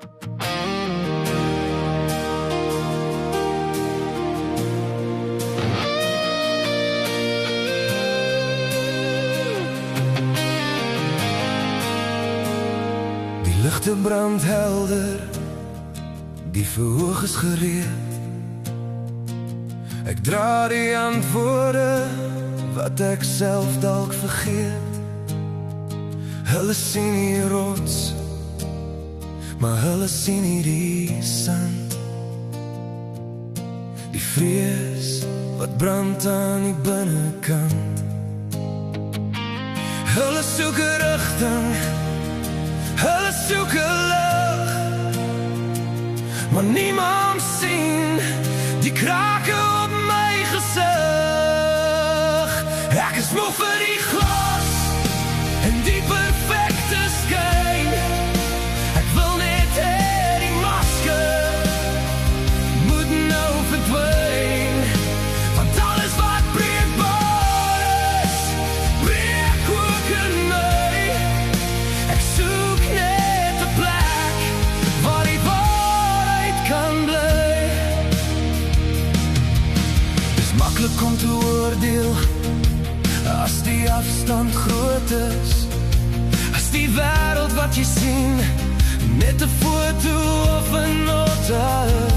Die ligte brand helder, die verhoog is gereed. Ek dra die antwoorde wat ek self dalk vergeet. Hulle sien die rots, maar hulle sien nie die son. Die vrees wat brand aan die binnekant. Hulle soek 'n rigting, hulle soek 'n lig, maar niemand sien die krake op my gesig. Ek is moe vir die glas en die perfecte skyn. Ek wil net hê die masker moet nou verdwyn, want alles wat breekbaar is, breek ook in my. Ek soek net 'n plek waar die waarheid kan bly. Dis maklik om te oordeel as die afstand groot is, as die wêreld wat jy sien net 'n foto of 'n nota is.